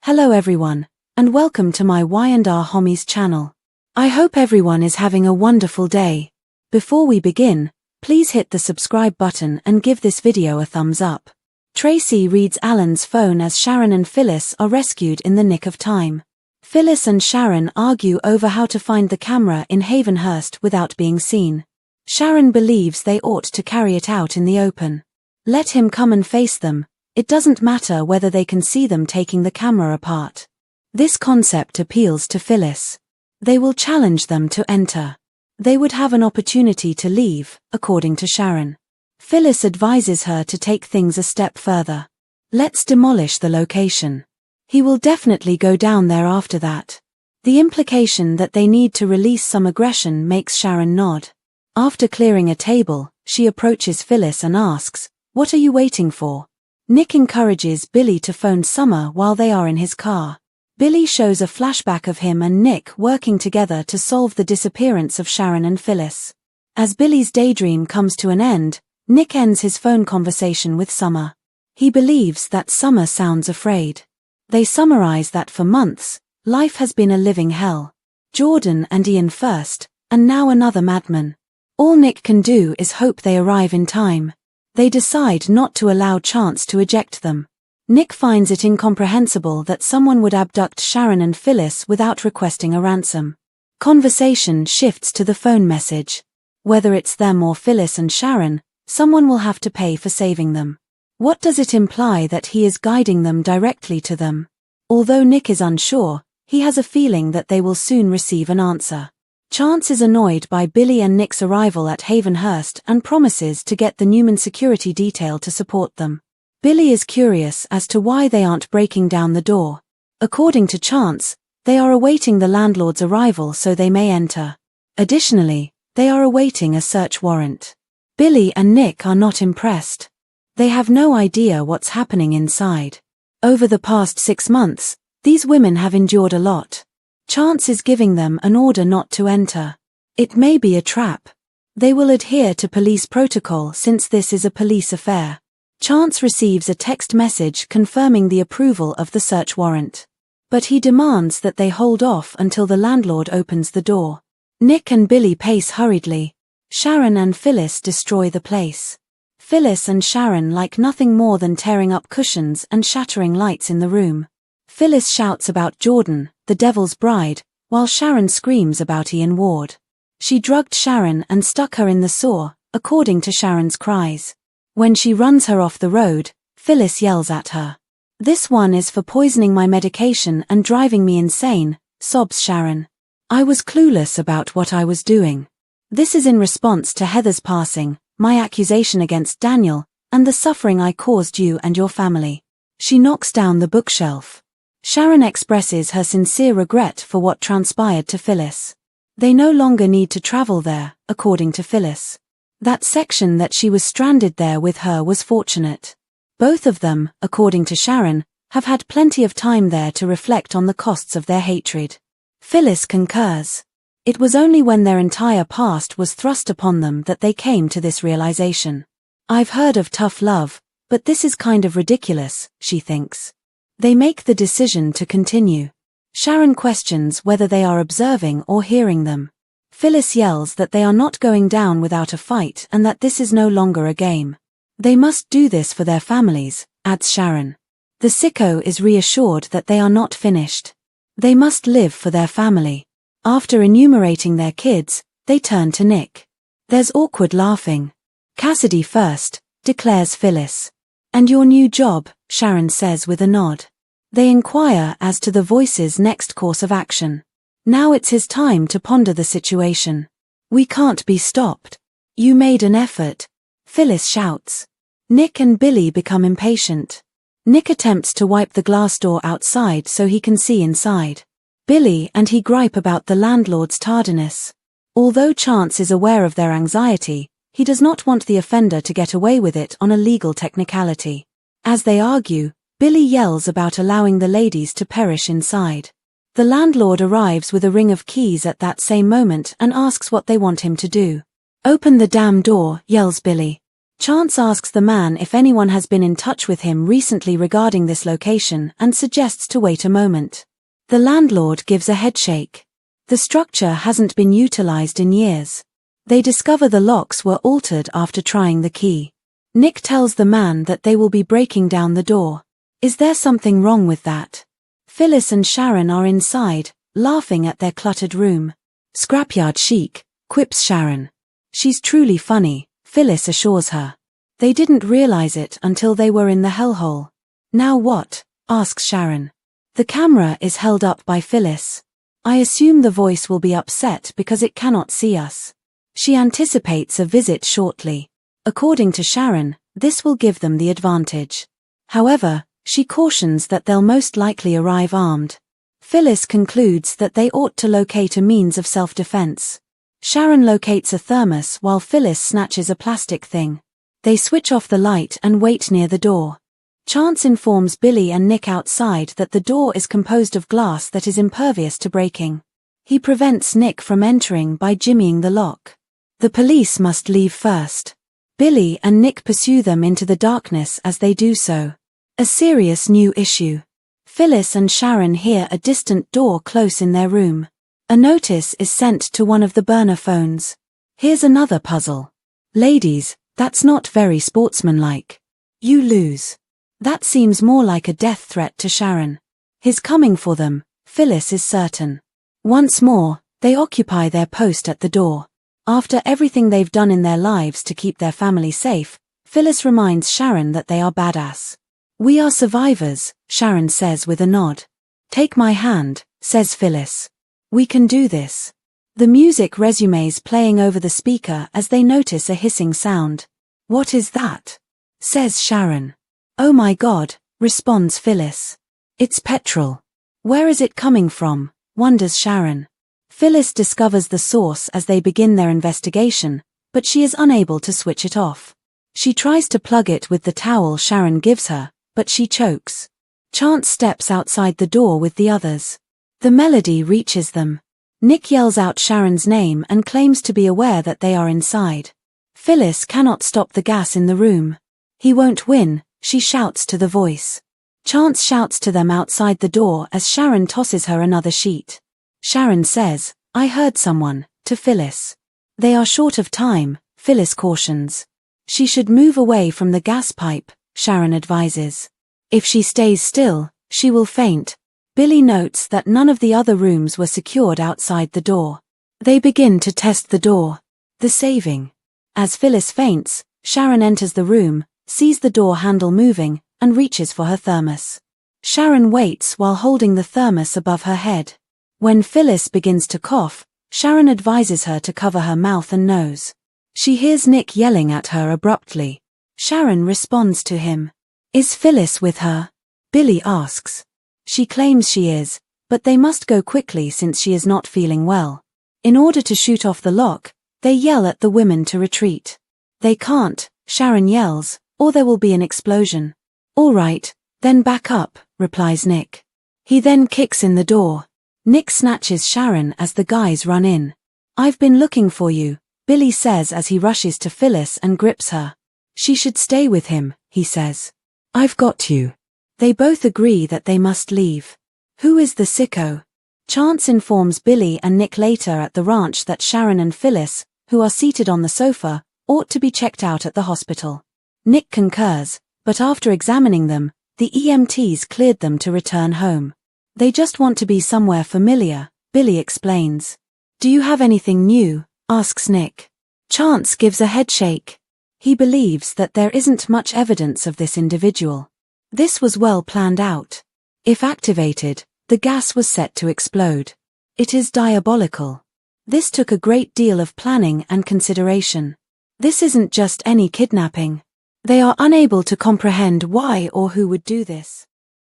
Hello everyone, and welcome to my Y&R Homies channel. I hope everyone is having a wonderful day. Before we begin, please hit the subscribe button and give this video a thumbs up. Tracy reads Alan's phone as Sharon and Phyllis are rescued in the nick of time. Phyllis and Sharon argue over how to find the camera in Havenhurst without being seen. Sharon believes they ought to carry it out in the open. Let him come and face them. It doesn't matter whether they can see them taking the camera apart. This concept appeals to Phyllis. They will challenge them to enter. They would have an opportunity to leave, according to Sharon. Phyllis advises her to take things a step further. Let's demolish the location. He will definitely go down there after that. The implication that they need to release some aggression makes Sharon nod. After clearing a table, she approaches Phyllis and asks, "What are you waiting for?" Nick encourages Billy to phone Summer while they are in his car. Billy shows a flashback of him and Nick working together to solve the disappearance of Sharon and Phyllis. As Billy's daydream comes to an end, Nick ends his phone conversation with Summer. He believes that Summer sounds afraid. They summarize that for months, life has been a living hell. Jordan and Ian first, and now another madman. All Nick can do is hope they arrive in time. They decide not to allow Chance to eject them. Nick finds it incomprehensible that someone would abduct Sharon and Phyllis without requesting a ransom. Conversation shifts to the phone message. Whether it's them or Phyllis and Sharon, someone will have to pay for saving them. What does it imply that he is guiding them directly to them? Although Nick is unsure, he has a feeling that they will soon receive an answer. Chance is annoyed by Billy and Nick's arrival at Havenhurst and promises to get the Newman security detail to support them. Billy is curious as to why they aren't breaking down the door. According to Chance, they are awaiting the landlord's arrival so they may enter. Additionally, they are awaiting a search warrant. Billy and Nick are not impressed. They have no idea what's happening inside. Over the past 6 months, these women have endured a lot. Chance is giving them an order not to enter. It may be a trap. They will adhere to police protocol since this is a police affair. Chance receives a text message confirming the approval of the search warrant. But he demands that they hold off until the landlord opens the door. Nick and Billy pace hurriedly. Sharon and Phyllis destroy the place. Phyllis and Sharon like nothing more than tearing up cushions and shattering lights in the room. Phyllis shouts about Jordan, the devil's bride, while Sharon screams about Ian Ward. She drugged Sharon and stuck her in the saw, according to Sharon's cries. When she runs her off the road, Phyllis yells at her. "This one is for poisoning my medication and driving me insane," sobs Sharon. "I was clueless about what I was doing." This is in response to Heather's passing, my accusation against Daniel, and the suffering I caused you and your family. She knocks down the bookshelf. Sharon expresses her sincere regret for what transpired to Phyllis. They no longer need to travel there, according to Phyllis. That section that she was stranded there with her was fortunate. Both of them, according to Sharon, have had plenty of time there to reflect on the costs of their hatred. Phyllis concurs. It was only when their entire past was thrust upon them that they came to this realization. "I've heard of tough love, but this is kind of ridiculous," she thinks. They make the decision to continue. Sharon questions whether they are observing or hearing them. Phyllis yells that they are not going down without a fight and that this is no longer a game. "They must do this for their families," adds Sharon. The sicko is reassured that they are not finished. They must live for their family. After enumerating their kids, they turn to Nick. There's awkward laughing. "Cassidy first," declares Phyllis. "And your new job," Sharon says with a nod. They inquire as to the voice's next course of action. Now it's his time to ponder the situation. "We can't be stopped. You made an effort," Phyllis shouts. Nick and Billy become impatient. Nick attempts to wipe the glass door outside so he can see inside. Billy and he gripe about the landlord's tardiness. Although Chance is aware of their anxiety, he does not want the offender to get away with it on a legal technicality. As they argue, Billy yells about allowing the ladies to perish inside. The landlord arrives with a ring of keys at that same moment and asks what they want him to do. "Open the damn door," yells Billy. Chance asks the man if anyone has been in touch with him recently regarding this location and suggests to wait a moment. The landlord gives a headshake. The structure hasn't been utilized in years. They discover the locks were altered after trying the key. Nick tells the man that they will be breaking down the door. Is there something wrong with that? Phyllis and Sharon are inside, laughing at their cluttered room. Scrapyard chic, quips Sharon. She's truly funny, Phyllis assures her. They didn't realize it until they were in the hellhole. Now what? Asks Sharon. The camera is held up by Phyllis. I assume the voice will be upset because it cannot see us. She anticipates a visit shortly. According to Sharon, this will give them the advantage. However, she cautions that they'll most likely arrive armed. Phyllis concludes that they ought to locate a means of self-defense. Sharon locates a thermos while Phyllis snatches a plastic thing. They switch off the light and wait near the door. Chance informs Billy and Nick outside that the door is composed of glass that is impervious to breaking. He prevents Nick from entering by jimmying the lock. The police must leave first. Billy and Nick pursue them into the darkness as they do so. A serious new issue. Phyllis and Sharon hear a distant door close in their room. A notice is sent to one of the burner phones. Here's another puzzle. Ladies, that's not very sportsmanlike. You lose. That seems more like a death threat to Sharon. He's coming for them, Phyllis is certain. Once more, they occupy their post at the door. After everything they've done in their lives to keep their family safe, Phyllis reminds Sharon that they are badass. We are survivors, Sharon says with a nod. Take my hand, says Phyllis. We can do this. The music resumes playing over the speaker as they notice a hissing sound. What is that? Says Sharon. Oh my God, responds Phyllis. It's petrol. Where is it coming from? Wonders Sharon. Phyllis discovers the source as they begin their investigation, but she is unable to switch it off. She tries to plug it with the towel Sharon gives her, but she chokes. Chance steps outside the door with the others. The melody reaches them. Nick yells out Sharon's name and claims to be aware that they are inside. Phyllis cannot stop the gas in the room. He won't win, she shouts to the voice. Chance shouts to them outside the door as Sharon tosses her another sheet. Sharon says, I heard someone, to Phyllis. They are short of time, Phyllis cautions. She should move away from the gas pipe, Sharon advises. If she stays still, she will faint. Billy notes that none of the other rooms were secured outside the door. They begin to test the door. The saving. As Phyllis faints, Sharon enters the room, sees the door handle moving, and reaches for her thermos. Sharon waits while holding the thermos above her head. When Phyllis begins to cough, Sharon advises her to cover her mouth and nose. She hears Nick yelling at her abruptly. Sharon responds to him. Is Phyllis with her? Billy asks. She claims she is, but they must go quickly since she is not feeling well. In order to shoot off the lock, they yell at the women to retreat. They can't, Sharon yells, or there will be an explosion. All right, then back up, replies Nick. He then kicks in the door. Nick snatches Sharon as the guys run in. I've been looking for you, Billy says as he rushes to Phyllis and grips her. She should stay with him, he says. I've got you. They both agree that they must leave. Who is the sicko? Chance informs Billy and Nick later at the ranch that Sharon and Phyllis, who are seated on the sofa, ought to be checked out at the hospital. Nick concurs, but after examining them, the EMTs cleared them to return home. They just want to be somewhere familiar, Billy explains. Do you have anything new? Asks Nick. Chance gives a headshake. He believes that there isn't much evidence of this individual. This was well planned out. If activated, the gas was set to explode. It is diabolical. This took a great deal of planning and consideration. This isn't just any kidnapping. They are unable to comprehend why or who would do this.